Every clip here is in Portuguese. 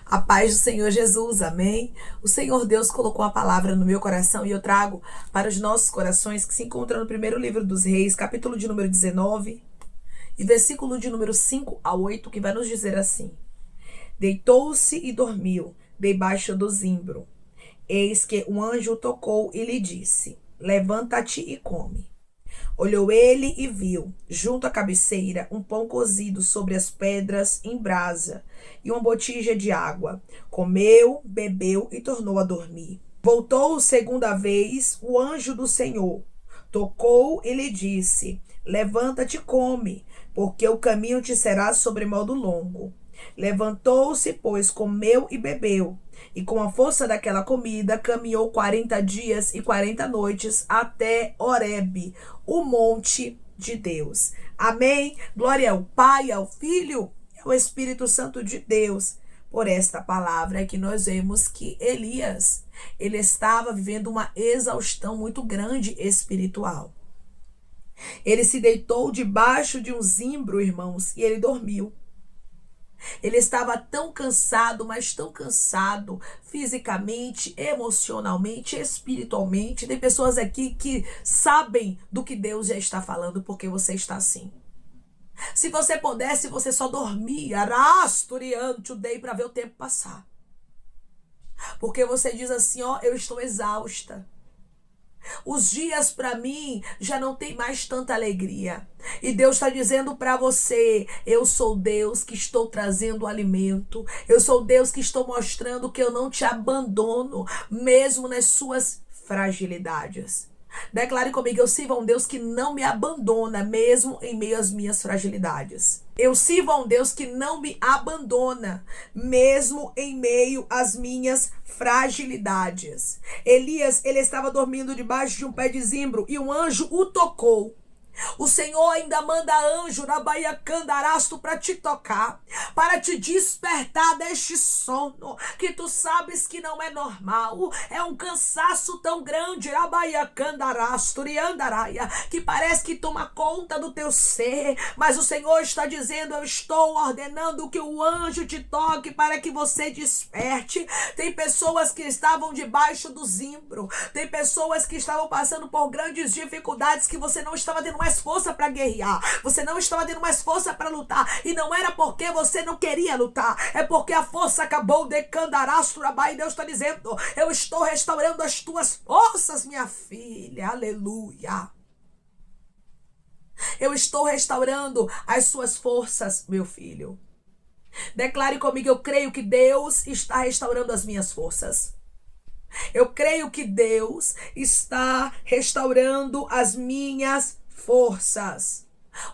A paz do Senhor Jesus, amém? O Senhor Deus colocou a palavra no meu coração e eu trago para os nossos corações, que se encontra no primeiro livro dos Reis, capítulo de número 19, e versículo de número 5 a 8, que vai nos dizer assim: Deitou-se e dormiu, debaixo do zimbro. Eis que um anjo o tocou e lhe disse: Levanta-te e come. Olhou ele e viu, junto à cabeceira, um pão cozido sobre as pedras em brasa e uma botija de água. Comeu, bebeu e tornou a dormir. Voltou segunda vez o anjo do Senhor. Tocou e lhe disse: Levanta-te e come, porque o caminho te será sobremodo longo. Levantou-se, pois, comeu e bebeu, e com a força daquela comida caminhou 40 dias e 40 noites até Horebe, o monte de Deus. Amém? Glória ao Pai, ao Filho e ao Espírito Santo de Deus. Por esta palavra que nós vemos que Elias, ele estava vivendo uma exaustão muito grande espiritual. Ele se deitou debaixo de um zimbro, irmãos, e ele dormiu. Ele estava tão cansado, mas tão cansado fisicamente, emocionalmente, espiritualmente. Tem pessoas aqui que sabem do que Deus já está falando porque você está assim. Se você pudesse, você só dormia, arasturiante o day para ver o tempo passar. Porque você diz assim, ó, eu estou exausta. Os dias para mim já não tem mais tanta alegria. E Deus está dizendo para você: eu sou Deus que estou trazendo alimento. Eu sou Deus que estou mostrando que eu não te abandono, mesmo nas suas fragilidades. Declare comigo: eu sirvo a um Deus que não me abandona, mesmo em meio às minhas fragilidades. Eu sirvo a um Deus que não me abandona, mesmo em meio às minhas fragilidades. Elias, ele estava dormindo debaixo de um pé de zimbro e um anjo o tocou. O Senhor ainda manda anjo na Baía Candarasto para te tocar, para te despertar deste sono, que tu sabes que não é normal. É um cansaço tão grande, na Baía Candarasto, Riandaraia, que parece que toma conta do teu ser. Mas o Senhor está dizendo: eu estou ordenando que o anjo te toque para que você desperte. Tem pessoas que estavam debaixo do zimbro, tem pessoas que estavam passando por grandes dificuldades, que você não estava tendo mais força para guerrear, você não estava tendo mais força para lutar, e não era porque você não queria lutar, é porque a força acabou de Candarasturabá, e Deus está dizendo: eu estou restaurando as tuas forças, minha filha, aleluia. Eu estou restaurando as suas forças, meu filho. Declare comigo: eu creio que Deus está restaurando as minhas forças. Eu creio que Deus está restaurando as minhas forças.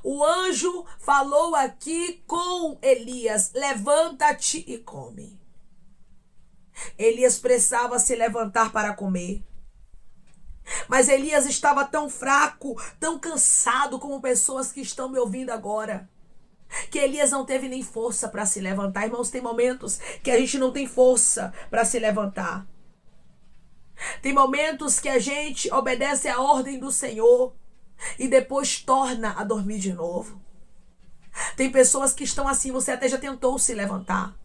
O anjo falou aqui com Elias: levanta-te e come. Elias precisava se levantar para comer. Mas Elias estava tão fraco, tão cansado, como pessoas que estão me ouvindo agora, que Elias não teve nem força para se levantar. Irmãos, tem momentos que a gente não tem força para se levantar. Tem momentos que a gente obedece à ordem do Senhor e depois torna a dormir de novo. Tem pessoas que estão assim: você até já tentou se levantar,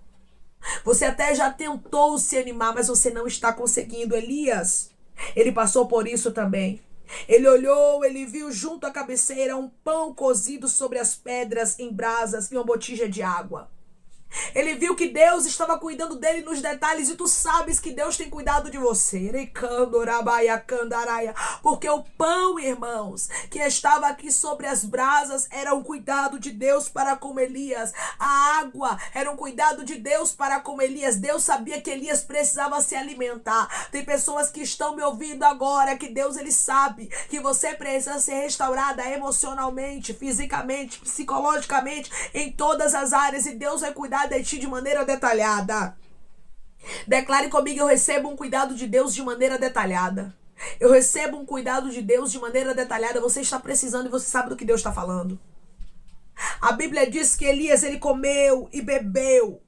você até já tentou se animar, mas você não está conseguindo. Elias, ele passou por isso também. Ele olhou, ele viu junto à cabeceira um pão cozido sobre as pedras em brasas e uma botija de água. Ele viu que Deus estava cuidando dele nos detalhes, e tu sabes que Deus tem cuidado de você. Porque o pão, irmãos, que estava aqui sobre as brasas era um cuidado de Deus para com Elias. A água era um cuidado de Deus para com Elias. Deus sabia que Elias precisava se alimentar. Tem pessoas que estão me ouvindo agora, que Deus, ele sabe que você precisa ser restaurada emocionalmente, fisicamente, psicologicamente, em todas as áreas, e Deus vai cuidar de ti de maneira detalhada. Declare comigo: eu recebo um cuidado de Deus de maneira detalhada. Eu recebo um cuidado de Deus de maneira detalhada. Você está precisando e você sabe do que Deus está falando. A Bíblia diz que Elias, ele comeu e bebeu.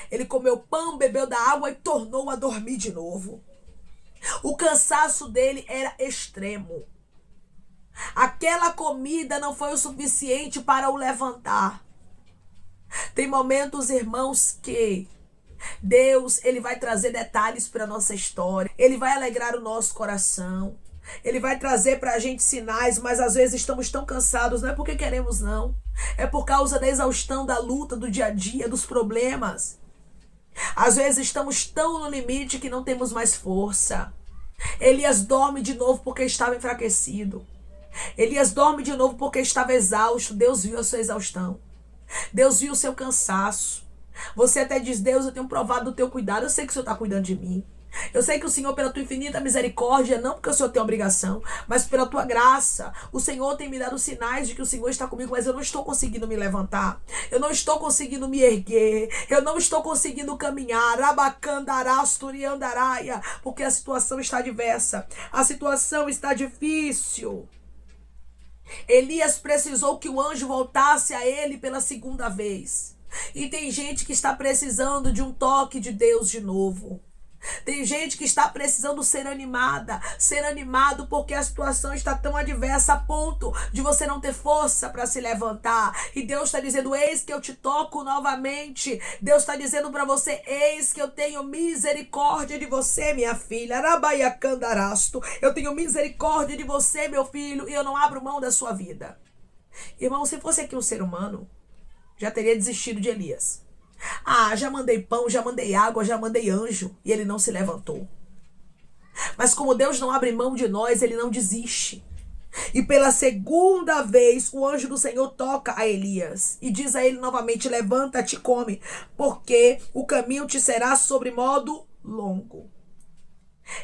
Ele comeu pão, bebeu da água e tornou a dormir de novo. O cansaço dele era extremo. Aquela comida não foi o suficiente para o levantar. Tem momentos, irmãos, que Deus, ele vai trazer detalhes para a nossa história. Ele vai alegrar o nosso coração. Ele vai trazer para a gente sinais, mas às vezes estamos tão cansados, não é porque queremos não. É por causa da exaustão, da luta, do dia a dia, dos problemas. Às vezes estamos tão no limite que não temos mais força. Elias dorme de novo porque estava enfraquecido. Elias dorme de novo porque estava exausto. Deus viu a sua exaustão. Deus viu o seu cansaço. Você até diz: Deus, eu tenho provado do teu cuidado. Eu sei que o Senhor está cuidando de mim. Eu sei que o Senhor, pela tua infinita misericórdia, não porque o Senhor tem obrigação, mas pela tua graça, o Senhor tem me dado sinais de que o Senhor está comigo, mas eu não estou conseguindo me levantar. Eu não estou conseguindo me erguer. Eu não estou conseguindo caminhar. Abacandarasturiandaraia, porque a situação está diversa. A situação está difícil. Elias precisou que o anjo voltasse a ele pela segunda vez. E tem gente que está precisando de um toque de Deus de novo. Tem gente que está precisando ser animado porque a situação está tão adversa a ponto de você não ter força para se levantar. E Deus está dizendo: eis que eu te toco novamente. Deus está dizendo para você: eis que eu tenho misericórdia de você, minha filha. Arabaiacandarasto. Eu tenho misericórdia de você, meu filho, e eu não abro mão da sua vida. Irmão, se fosse aqui um ser humano, já teria desistido de Elias. Já mandei pão, já mandei água, já mandei anjo, e ele não se levantou. Mas como Deus não abre mão de nós, ele não desiste. E pela segunda vez, o anjo do Senhor toca a Elias e diz a ele novamente: levanta-te e come, porque o caminho te será sobre modo longo.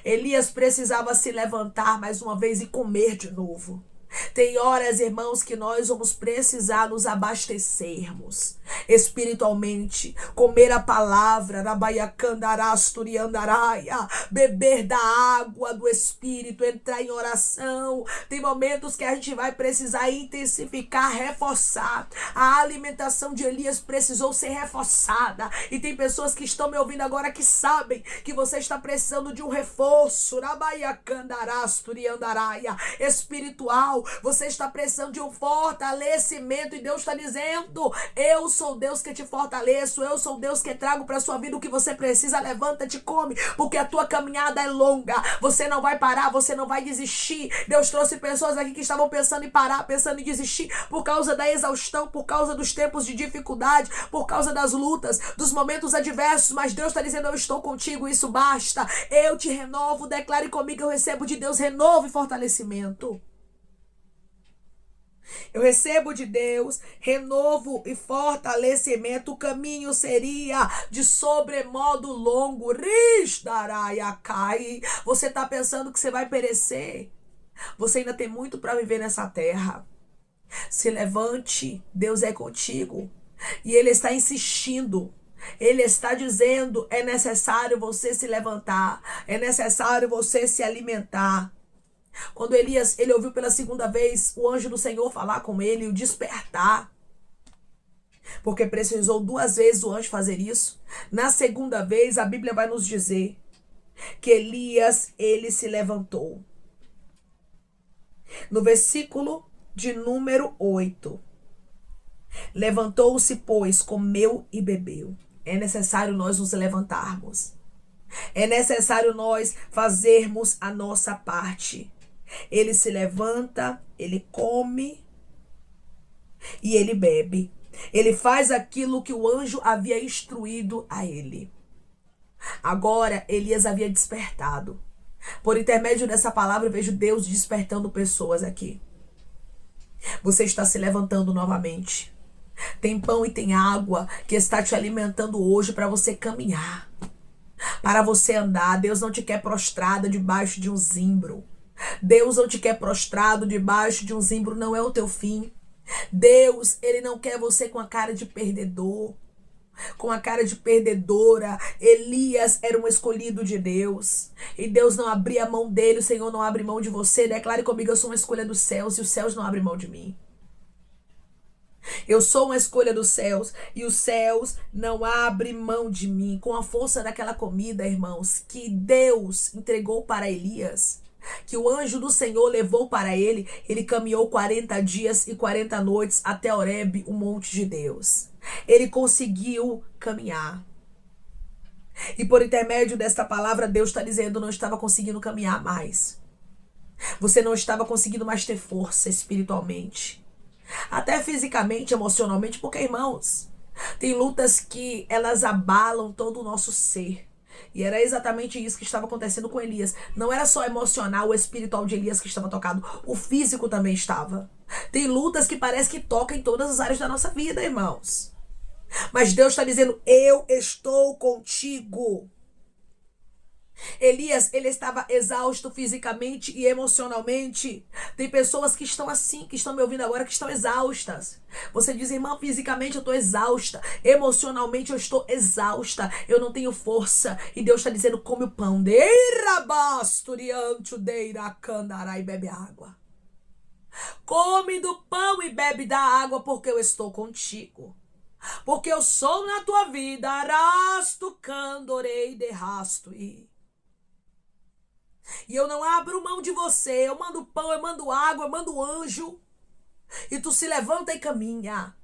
Elias precisava se levantar mais uma vez e comer de novo. Tem horas, irmãos, que nós vamos precisar nos abastecermos espiritualmente, comer a palavra, beber da água do Espírito, entrar em oração. Tem momentos que a gente vai precisar intensificar, reforçar. A alimentação de Elias precisou ser reforçada. E tem pessoas que estão me ouvindo agora que sabem que você está precisando de um reforço espiritual. Você está precisando de um fortalecimento e Deus está dizendo: eu sou Deus que te fortaleço, eu sou Deus que trago para sua vida o que você precisa. Levanta-te e come, porque a tua caminhada é longa. Você não vai parar, você não vai desistir. Deus trouxe pessoas aqui que estavam pensando em parar, pensando em desistir por causa da exaustão, por causa dos tempos de dificuldade, por causa das lutas, dos momentos adversos, mas Deus está dizendo: eu estou contigo, isso basta. Eu te renovo, declare comigo: eu recebo de Deus renovo e fortalecimento. Eu recebo de Deus renovo e fortalecimento. O caminho seria de sobremodo longo. Você está pensando que você vai perecer? Você ainda tem muito para viver nessa terra. Se levante, Deus é contigo. E Ele está insistindo. Ele está dizendo: é necessário você se levantar. É necessário você se alimentar. Quando Elias, ele ouviu pela segunda vez o anjo do Senhor falar com ele, o despertar, porque precisou 2 vezes o anjo fazer isso. Na segunda vez, a Bíblia vai nos dizer que Elias, ele se levantou. No versículo de número 8, levantou-se, pois, comeu e bebeu. É necessário nós nos levantarmos. É necessário nós fazermos a nossa parte. Ele se levanta, ele come e ele bebe. Ele faz aquilo que o anjo havia instruído a ele. Agora, Elias havia despertado. Por intermédio dessa palavra, eu vejo Deus despertando pessoas aqui. Você está se levantando novamente. Tem pão e tem água que está te alimentando hoje para você caminhar, para você andar. Deus não te quer prostrada debaixo de um zimbro. Deus não te quer prostrado debaixo de um zimbro, não é o teu fim. Deus, ele não quer você com a cara de perdedor, com a cara de perdedora. Elias era um escolhido de Deus, e Deus não abria a mão dele. O Senhor não abre mão de você. Declare comigo: eu sou uma escolha dos céus, e os céus não abrem mão de mim. Eu sou uma escolha dos céus, e os céus não abrem mão de mim. Com a força daquela comida, irmãos, que Deus entregou para Elias, que o anjo do Senhor levou para ele, ele caminhou 40 dias e 40 noites até Horebe, o monte de Deus. Ele conseguiu caminhar. E por intermédio desta palavra, Deus está dizendo, não estava conseguindo caminhar mais. Você não estava conseguindo mais ter força espiritualmente. Até fisicamente, emocionalmente, porque, irmãos, tem lutas que elas abalam todo o nosso ser. E era exatamente isso que estava acontecendo com Elias. Não era só emocional ou espiritual de Elias que estava tocado. O físico também estava. Tem lutas que parece que tocam em todas as áreas da nossa vida, irmãos. Mas Deus está dizendo, eu estou contigo. Elias, ele estava exausto fisicamente e emocionalmente. Tem pessoas que estão assim, que estão me ouvindo agora, que estão exaustas. Você diz, irmão, fisicamente eu estou exausta. Emocionalmente eu estou exausta. Eu não tenho força. E Deus está dizendo, come o pão. E bebe água. Come do pão e bebe da água, porque eu estou contigo. Porque eu sou na tua vida. Arasto, candorei, derrasto e eu não abro mão de você. Eu mando pão, eu mando água, eu mando anjo. E tu se levanta e caminha.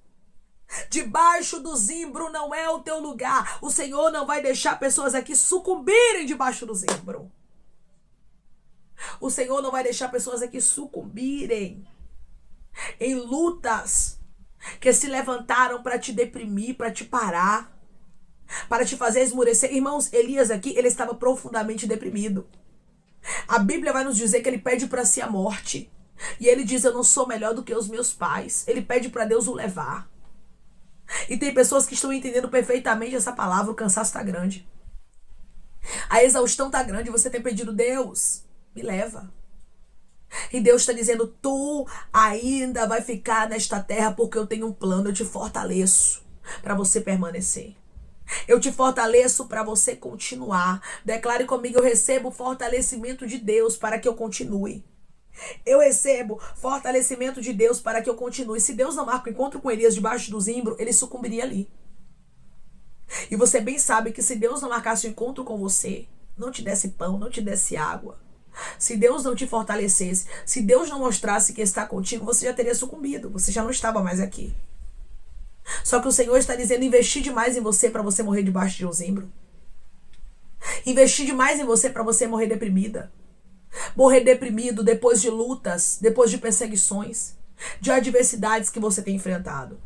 Debaixo do zimbro não é o teu lugar. O Senhor não vai deixar pessoas aqui sucumbirem debaixo do zimbro. O Senhor não vai deixar pessoas aqui sucumbirem em lutas que se levantaram para te deprimir, para te parar, para te fazer esmurecer. Irmãos, Elias aqui, ele estava profundamente deprimido. A Bíblia vai nos dizer que ele pede para si a morte. E ele diz, eu não sou melhor do que os meus pais. Ele pede para Deus o levar. E tem pessoas que estão entendendo perfeitamente essa palavra. O cansaço está grande. A exaustão está grande. Você tem pedido, Deus, me leva. E Deus está dizendo, tu ainda vai ficar nesta terra porque eu tenho um plano. Eu te fortaleço para você permanecer. Eu te fortaleço para você continuar. Declare comigo, eu recebo fortalecimento de Deus para que eu continue. Eu recebo fortalecimento de Deus para que eu continue. Se Deus não marca o encontro com Elias debaixo do zimbro, ele sucumbiria ali. E você bem sabe que se Deus não marcasse o encontro com você, não te desse pão, não te desse água, se Deus não te fortalecesse, se Deus não mostrasse que está contigo, você já teria sucumbido. Você já não estava mais aqui. Só que o Senhor está dizendo, investir demais em você para você morrer debaixo de um zimbro. Investir demais em você para você morrer deprimida. Morrer deprimido depois de lutas, depois de perseguições, de adversidades que você tem enfrentado.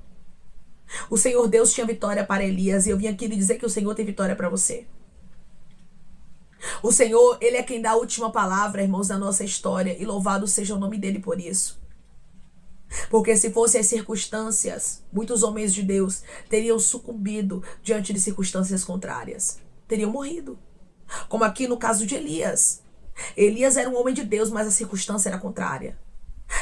O Senhor Deus tinha vitória para Elias e eu vim aqui lhe dizer que o Senhor tem vitória para você. O Senhor, Ele é quem dá a última palavra, irmãos, da nossa história, e louvado seja o nome dEle por isso. Porque se fossem as circunstâncias, muitos homens de Deus teriam sucumbido diante de circunstâncias contrárias. Teriam morrido. Como aqui no caso de Elias. Elias era um homem de Deus, mas a circunstância era contrária.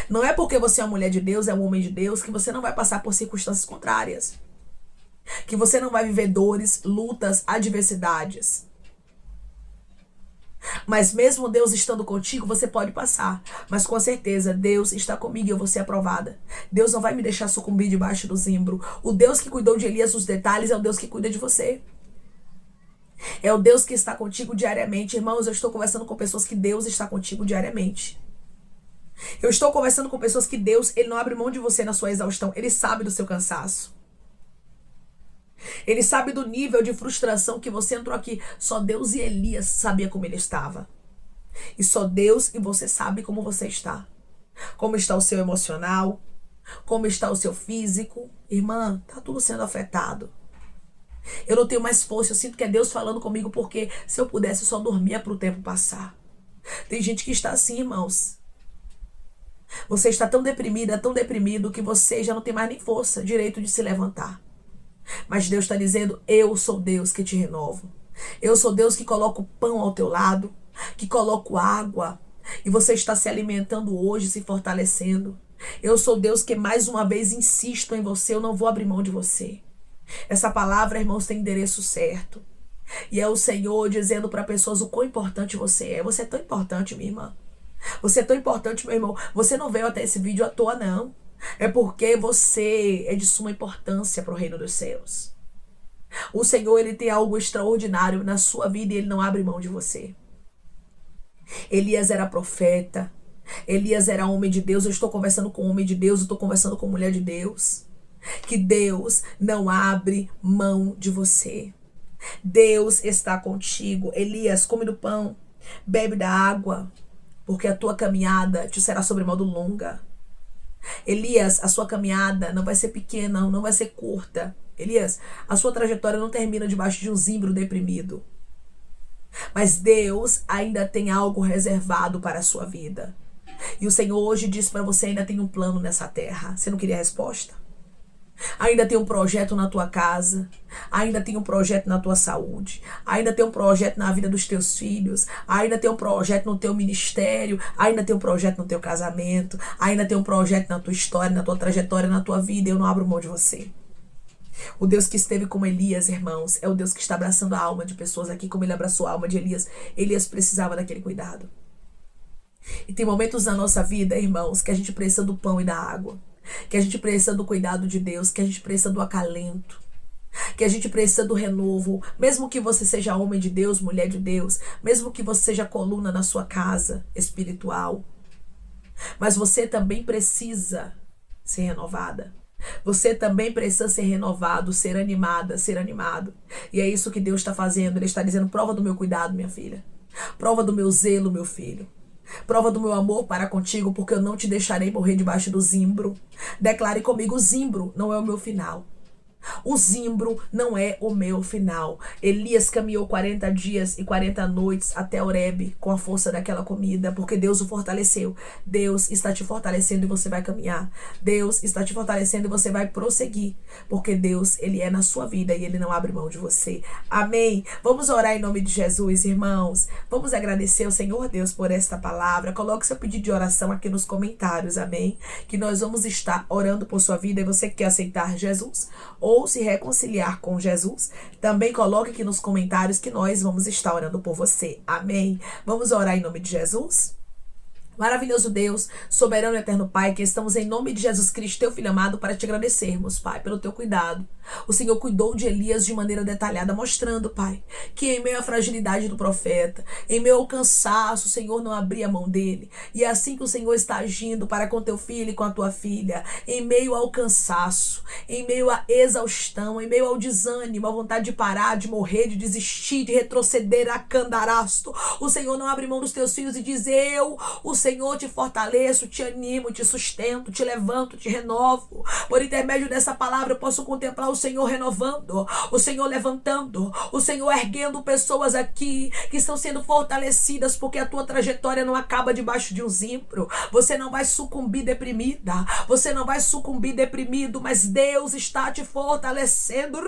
Não é porque você é uma mulher de Deus, é um homem de Deus, que você não vai passar por circunstâncias contrárias. Que você não vai viver dores, lutas, adversidades. Mas mesmo Deus estando contigo, você pode passar. Mas com certeza, Deus está comigo e eu vou ser aprovada. Deus não vai me deixar sucumbir debaixo do zimbro. O Deus que cuidou de Elias nos detalhes é o Deus que cuida de você. É o Deus que está contigo diariamente. Irmãos, eu estou conversando com pessoas que Deus está contigo diariamente. Eu estou conversando com pessoas que Deus, Ele não abre mão de você na sua exaustão. Ele sabe do seu cansaço. Ele sabe do nível de frustração que você entrou aqui. Só Deus e Elias sabia como ele estava. E só Deus e você sabe como você está. Como está o seu emocional. Como está o seu físico. Irmã, tá tudo sendo afetado. Eu não tenho mais força. Eu sinto que é Deus falando comigo. Porque se eu pudesse, eu só dormia para o tempo passar. Tem gente que está assim, irmãos. Você está tão deprimida, tão deprimido, que você já não tem mais nem força, direito de se levantar. Mas Deus está dizendo, eu sou Deus que te renovo. Eu sou Deus que coloca o pão ao teu lado, que coloca água. E você está se alimentando hoje, se fortalecendo. Eu sou Deus que mais uma vez insisto em você, eu não vou abrir mão de você. Essa palavra, irmãos, tem endereço certo. E é o Senhor dizendo para pessoas o quão importante você é. Você é tão importante, minha irmã. Você é tão importante, meu irmão. Você não veio até esse vídeo à toa, não. É porque você é de suma importância para o reino dos céus. O Senhor, Ele tem algo extraordinário na sua vida e Ele não abre mão de você. Elias era profeta. Elias era homem de Deus. Eu estou conversando com homem de Deus. Eu estou conversando com mulher de Deus. Que Deus não abre mão de você. Deus está contigo. Elias, come do pão, bebe da água, porque a tua caminhada te será sobremodo longa. Elias, a sua caminhada não vai ser pequena, não vai ser curta. Elias, a sua trajetória não termina debaixo de um zimbro deprimido. Mas Deus ainda tem algo reservado para a sua vida. E o Senhor hoje diz para você, ainda tem um plano nessa terra. Você não queria a resposta? Ainda tem um projeto na tua casa, ainda tem um projeto na tua saúde, ainda tem um projeto na vida dos teus filhos, ainda tem um projeto no teu ministério, ainda tem um projeto no teu casamento, ainda tem um projeto na tua história, na tua trajetória, na tua vida. Eu não abro mão de você. O Deus que esteve com Elias, irmãos, é o Deus que está abraçando a alma de pessoas aqui, como ele abraçou a alma de Elias. Elias precisava daquele cuidado. E tem momentos na nossa vida, irmãos, que a gente precisa do pão e da água, que a gente precisa do cuidado de Deus, que a gente precisa do acalento, que a gente precisa do renovo. Mesmo que você seja homem de Deus, mulher de Deus, mesmo que você seja coluna na sua casa espiritual, mas você também precisa ser renovada. Você também precisa ser renovado, ser animada, ser animado. E é isso que Deus está fazendo. Ele está dizendo, prova do meu cuidado, minha filha. Prova do meu zelo, meu filho. Prova do meu amor para contigo, porque eu não te deixarei morrer debaixo do zimbro. Declare comigo, o zimbro não é o meu final. O zimbro não é o meu final. Elias caminhou 40 dias e 40 noites até Horebe com a força daquela comida, porque Deus o fortaleceu. Deus está te fortalecendo e você vai caminhar. Deus está te fortalecendo e você vai prosseguir, porque Deus, ele é na sua vida e ele não abre mão de você. Amém? Vamos orar em nome de Jesus, irmãos. Vamos agradecer ao Senhor Deus por esta palavra. Coloque seu pedido de oração aqui nos comentários, amém? Que nós vamos estar orando por sua vida. E você que quer aceitar Jesus ou se reconciliar com Jesus, também coloque aqui nos comentários que nós vamos estar orando por você. Amém? Vamos orar em nome de Jesus? Maravilhoso Deus, soberano e eterno Pai, que estamos em nome de Jesus Cristo, teu Filho amado, para te agradecermos, Pai, pelo teu cuidado. O Senhor cuidou de Elias de maneira detalhada, mostrando, Pai, que em meio à fragilidade do profeta, em meio ao cansaço, o Senhor não abria a mão dele. E é assim que o Senhor está agindo para com teu filho e com a tua filha, em meio ao cansaço, em meio à exaustão, em meio ao desânimo, à vontade de parar, de morrer, de desistir, de retroceder a candarasto. O Senhor não abre mão dos teus filhos e diz, o Senhor, te fortaleço, te animo, te sustento, te levanto, te renovo. Por intermédio dessa palavra eu posso contemplar o Senhor renovando, o Senhor levantando, o Senhor erguendo pessoas aqui que estão sendo fortalecidas, porque a tua trajetória não acaba debaixo de um zimbro. Você não vai sucumbir deprimida, você não vai sucumbir deprimido, mas Deus está te fortalecendo,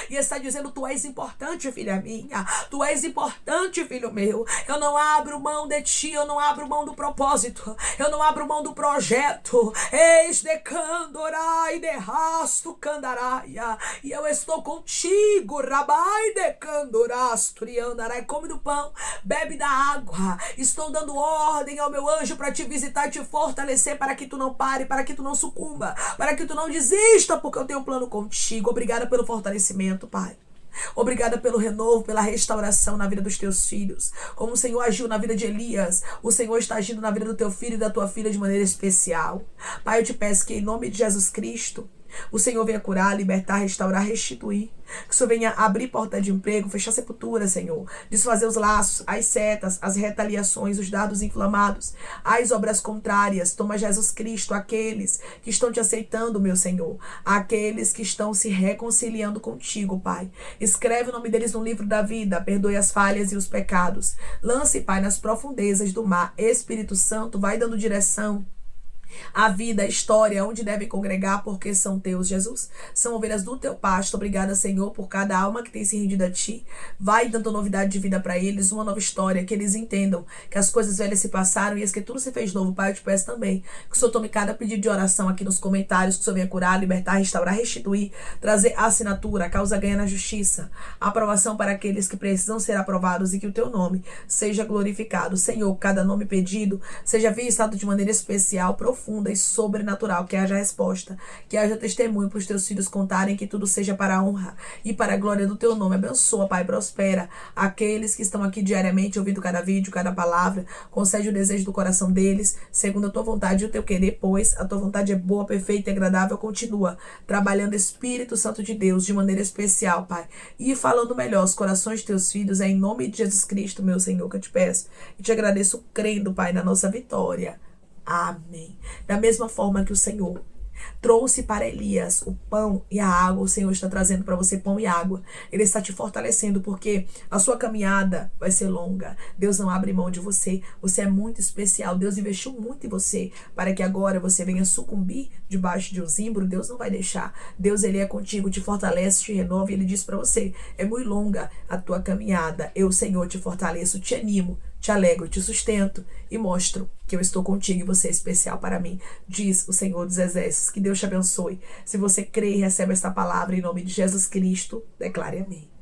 e está dizendo, tu és importante, filha minha, tu és importante, filho meu. Eu não abro mão de ti, eu não abro mão do propósito, eu não abro mão do projeto. Eis de candorai de rasto candaraia, e eu estou contigo, rabai de candorasto riandarai. Come do pão, bebe da água. Estou dando ordem ao meu anjo para te visitar e te fortalecer, para que tu não pare, para que tu não sucumba, para que tu não desista, porque eu tenho um plano contigo. Obrigada pelo fortalecimento, Pai. Obrigada pelo renovo, pela restauração na vida dos teus filhos. Como o Senhor agiu na vida de Elias, o Senhor está agindo na vida do teu filho e da tua filha de maneira especial. Pai, eu te peço que em nome de Jesus Cristo, o Senhor venha curar, libertar, restaurar, restituir. Que o Senhor venha abrir porta de emprego, fechar sepultura, Senhor. Desfazer os laços, as setas, as retaliações, os dardos inflamados, as obras contrárias. Toma, Jesus Cristo, aqueles que estão te aceitando, meu Senhor. Aqueles que estão se reconciliando contigo, Pai. Escreve o nome deles no livro da vida. Perdoe as falhas e os pecados. Lance, Pai, nas profundezas do mar. Espírito Santo, vai dando direção. A vida, a história, onde devem congregar, porque são teus, Jesus. São ovelhas do teu pasto. Obrigada, Senhor, por cada alma que tem se rendido a ti. Vai dando novidade de vida para eles, uma nova história, que eles entendam que as coisas velhas se passaram e as que tudo se fez novo. Pai, eu te peço também que o Senhor tome cada pedido de oração aqui nos comentários, que o Senhor venha curar, libertar, restaurar, restituir, trazer a assinatura, a causa ganha na justiça, a aprovação para aqueles que precisam ser aprovados e que o teu nome seja glorificado. Senhor, cada nome pedido seja visitado de maneira especial, profunda, profunda e sobrenatural, que haja resposta, que haja testemunho para os teus filhos contarem, que tudo seja para a honra e para a glória do teu nome. Abençoa, Pai, prospera aqueles que estão aqui diariamente ouvindo cada vídeo, cada palavra. Concede o desejo do coração deles, segundo a tua vontade e o teu querer, pois a tua vontade é boa, perfeita e agradável. Continua trabalhando, Espírito Santo de Deus, de maneira especial, Pai, e falando melhor os corações de teus filhos. É em nome de Jesus Cristo, meu Senhor, que eu te peço e te agradeço, crendo, Pai, na nossa vitória. Amém. Da mesma forma que o Senhor trouxe para Elias o pão e a água, o Senhor está trazendo para você pão e água. Ele está te fortalecendo, porque a sua caminhada vai ser longa. Deus não abre mão de você. Você é muito especial. Deus investiu muito em você para que agora você venha sucumbir debaixo de um zimbro. Deus não vai deixar. Deus, ele é contigo, te fortalece, te renova. E ele diz para você: é muito longa a tua caminhada. Eu, Senhor, te fortaleço, te animo, te alegro, te sustento e mostro que eu estou contigo e você é especial para mim, diz o Senhor dos Exércitos. Que Deus te abençoe. Se você crê e recebe esta palavra em nome de Jesus Cristo, declare amém.